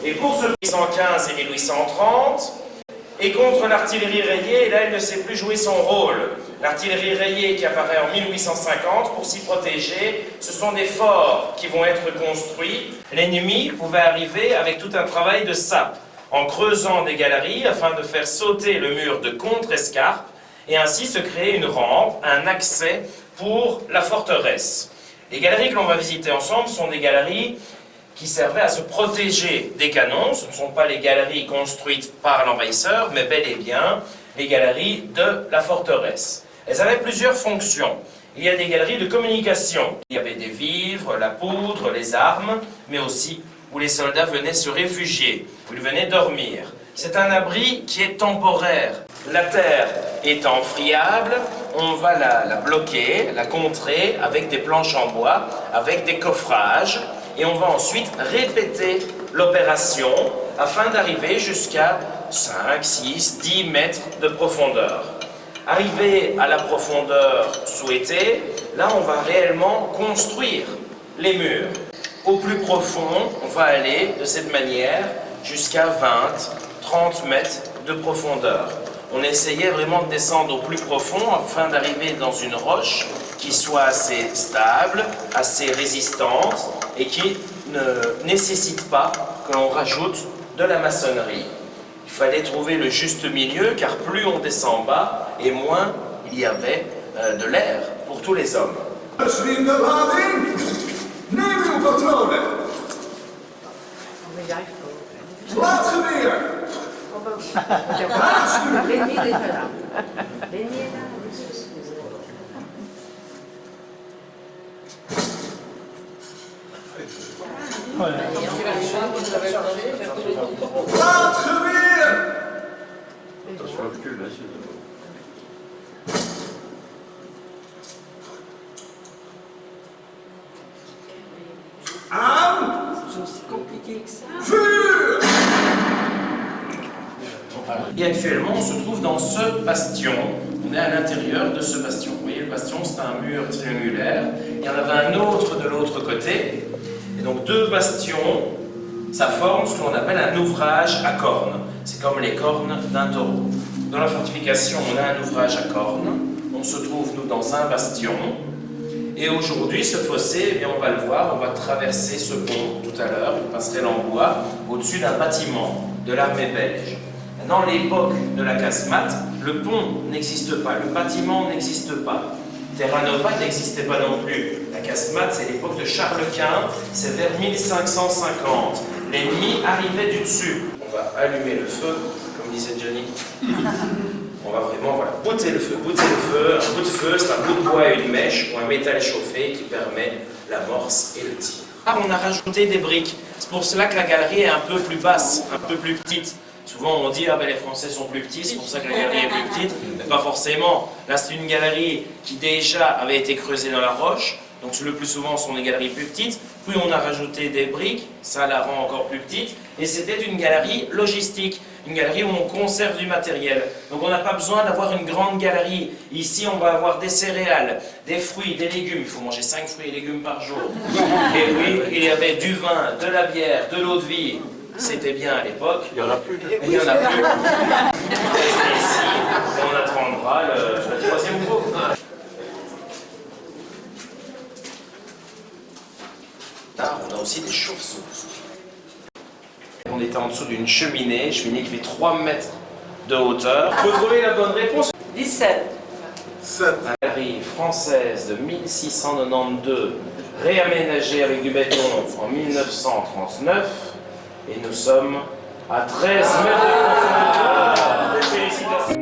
Et pour ce 1815 et 1830, et contre l'artillerie rayée, là elle ne sait plus jouer son rôle. L'artillerie rayée qui apparaît en 1850, pour s'y protéger, ce sont des forts qui vont être construits. L'ennemi pouvait arriver avec tout un travail de sape, en creusant des galeries afin de faire sauter le mur de contre-escarpe, et ainsi se créer une rampe, un accès pour la forteresse. Les galeries que l'on va visiter ensemble sont des galeries qui servaient à se protéger des canons. Ce ne sont pas les galeries construites par l'envahisseur, mais bel et bien les galeries de la forteresse. Elles avaient plusieurs fonctions. Il y a des galeries de communication. Il y avait des vivres, la poudre, les armes, mais aussi où les soldats venaient se réfugier, où ils venaient dormir. C'est un abri qui est temporaire. La terre étant friable, on va la bloquer, la contrer avec des planches en bois, avec des coffrages, et on va ensuite répéter l'opération afin d'arriver jusqu'à 5, 6, 10 mètres de profondeur. Arrivé à la profondeur souhaitée, là on va réellement construire les murs. Au plus profond, on va aller de cette manière jusqu'à 20, 30 mètres de profondeur. On essayait vraiment de descendre au plus profond afin d'arriver dans une roche qui soit assez stable, assez résistante et qui ne nécessite pas que l'on rajoute de la maçonnerie. Il fallait trouver le juste milieu car plus on descend bas et moins il y avait de l'air pour tous les hommes. Et actuellement, on se trouve dans ce bastion. On est à l'intérieur de ce bastion. Vous voyez, le bastion, c'est un mur triangulaire. Il y en avait un autre de l'autre côté. Et donc, deux bastions, ça forme ce qu'on appelle un ouvrage à cornes. C'est comme les cornes d'un taureau. Dans la fortification, on a un ouvrage à cornes. On se trouve, nous, dans un bastion. Et aujourd'hui, ce fossé, eh bien, on va le voir, on va traverser ce pont tout à l'heure, une passerelle en bois, au-dessus d'un bâtiment de l'armée belge. Dans l'époque de la casemate, le pont n'existe pas, le bâtiment n'existe pas. Terra Nova n'existait pas non plus. La casemate, c'est l'époque de Charles Quint, c'est vers 1550. L'ennemi arrivait du dessus. On va allumer le feu, comme disait Johnny. On va vraiment bouter le feu. Un bout de feu, c'est un bout de bois et une mèche ou un métal chauffé qui permet l'amorce et le tir. On a rajouté des briques. C'est pour cela que la galerie est un peu plus basse, un peu plus petite. Souvent on dit, ah ben les Français sont plus petits, c'est pour ça que la galerie est plus petite. Mais pas forcément. Là c'est une galerie qui déjà avait été creusée dans la roche. Donc le plus souvent ce sont des galeries plus petites. Puis on a rajouté des briques, ça la rend encore plus petite. Et c'était une galerie logistique, une galerie où on conserve du matériel. Donc on n'a pas besoin d'avoir une grande galerie. Ici, on va avoir des céréales, des fruits, des légumes. Il faut manger 5 fruits et légumes par jour. Et oui, il y avait du vin, de la bière, de l'eau de vie. C'était bien à l'époque. Il n'y en a plus. Il n'y en a plus. Et ici, on attendra le troisième groupe. Là, on a aussi des chauves-souris. On était en dessous d'une cheminée qui fait 3 mètres de hauteur. Il faut trouver la bonne réponse. 17. 7. La galerie française de 1692, réaménagée avec du béton en 1939. Et nous sommes à 13 mètres de profondeur. Félicitations.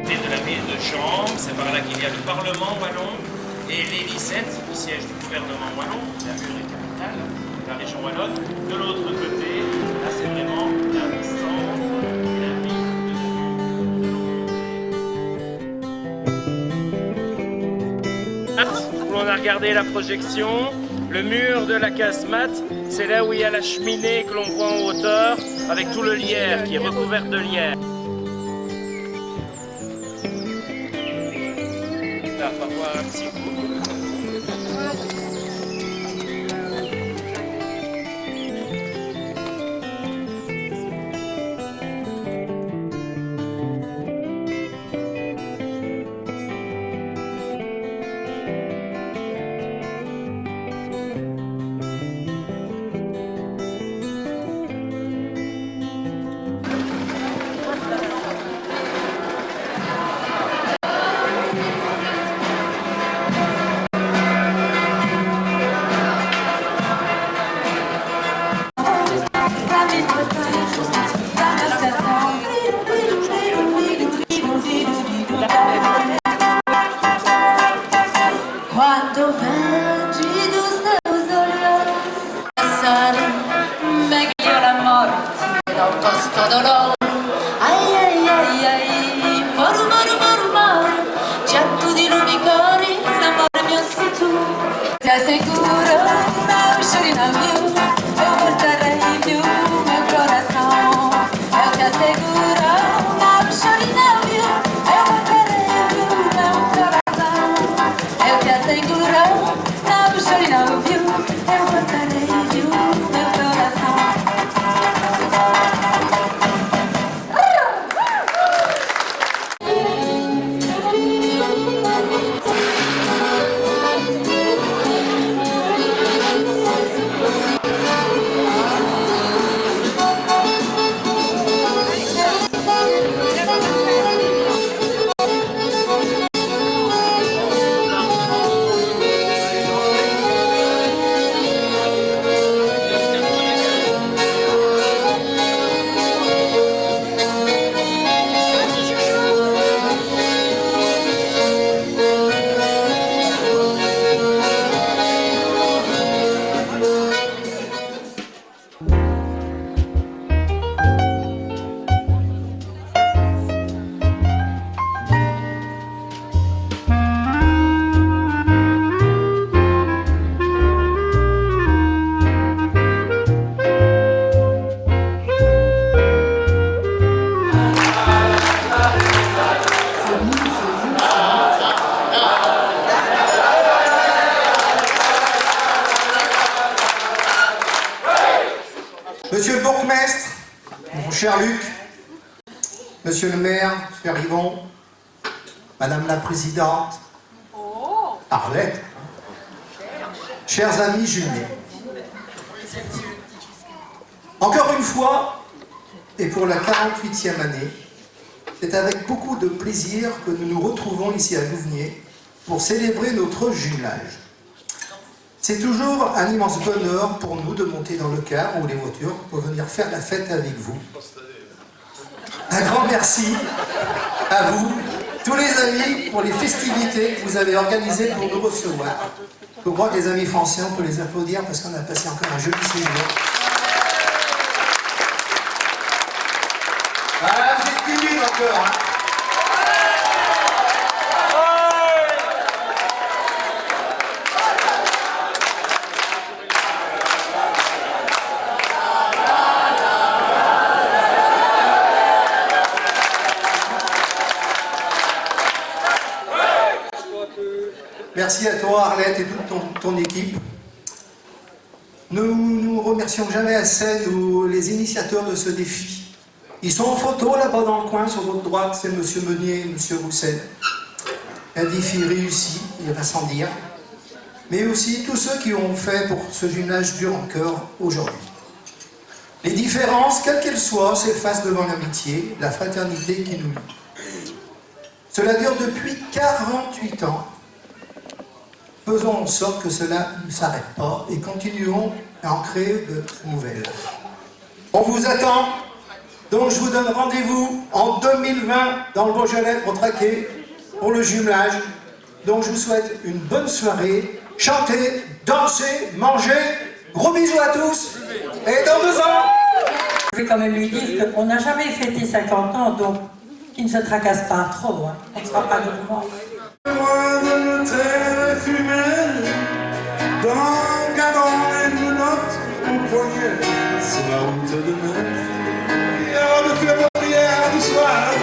De la ville de Chambre, c'est par là qu'il y a le Parlement wallon et l'Élysée, le siège du gouvernement wallon, la mur est capitale, la région wallonne. De l'autre côté, là c'est vraiment la centre et la ville de on a regardé la projection. Le mur de la casemate, c'est là où il y a la cheminée que l'on voit en hauteur, avec tout le lierre qui est recouvert de lierre. Là, on va voir un petit coup. Quando vedi dos teus olhos passarem meglio la morte dal posto dolore. Ai ai ai ai, moru moru moru moru, getto di lumicori, l'amore mio sei tu. Ti assicuro, não chore navio, eu voltarei più meu coração. Eu te asseguro, não chore navio, eu voltarei più meu coração. Eu te asseguro, não chore navio, eu voltarei più meu coração. Monsieur le bourgmestre, mon cher Luc, monsieur le maire, cher Yvon, madame la présidente, Arlette, chers amis jumelés, encore une fois, et pour la 48e année, c'est avec beaucoup de plaisir que nous nous retrouvons ici à Louvenier pour célébrer notre jumelage. C'est toujours un immense bonheur pour nous de monter dans le car ou les voitures pour venir faire la fête avec vous. Un grand merci à vous, tous les amis, pour les festivités que vous avez organisées pour nous recevoir. Je crois que les amis français, on peut les applaudir parce qu'on a passé encore un joli séjour. Voilà, vous êtes timides encore, hein. Merci à toi Arlette et toute ton équipe. Nous remercions jamais assez les initiateurs de ce défi. Ils sont en photo là-bas dans le coin, sur votre droite, c'est Monsieur Meunier et Monsieur Roussel. Un défi réussi, il va sans dire. Mais aussi tous ceux qui ont fait pour que ce jumelage dure encore aujourd'hui. Les différences, quelles qu'elles soient, s'effacent devant l'amitié, la fraternité qui nous lie. Cela dure depuis 48 ans. Faisons en sorte que cela ne s'arrête pas et continuons à en créer de nouvelles. On vous attend, donc je vous donne rendez-vous en 2020 dans le Beaujolais pour traquer pour le jumelage. Donc je vous souhaite une bonne soirée. Chantez, dansez, mangez. Gros bisous à tous et dans 2 ans. Je vais quand même lui dire qu'on n'a jamais fêté 50 ans, donc qu'il ne se tracasse pas trop. Hein. On ne sera pas gourmand. Loin de nos terres fumées, dans un canon et une note au poignet, sur la route de mer, il y a de faire la prière du soir.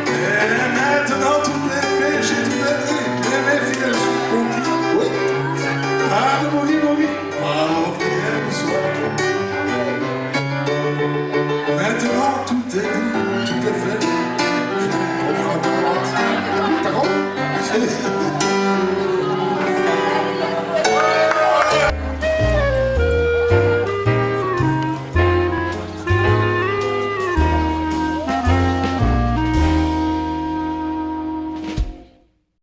Et maintenant tous les péchés, tous les vies, et mes filles sont conquis. Oui, pas de maudit, pas de prière du soir. Maintenant tout est dit, tout est fait. J'ai un peu de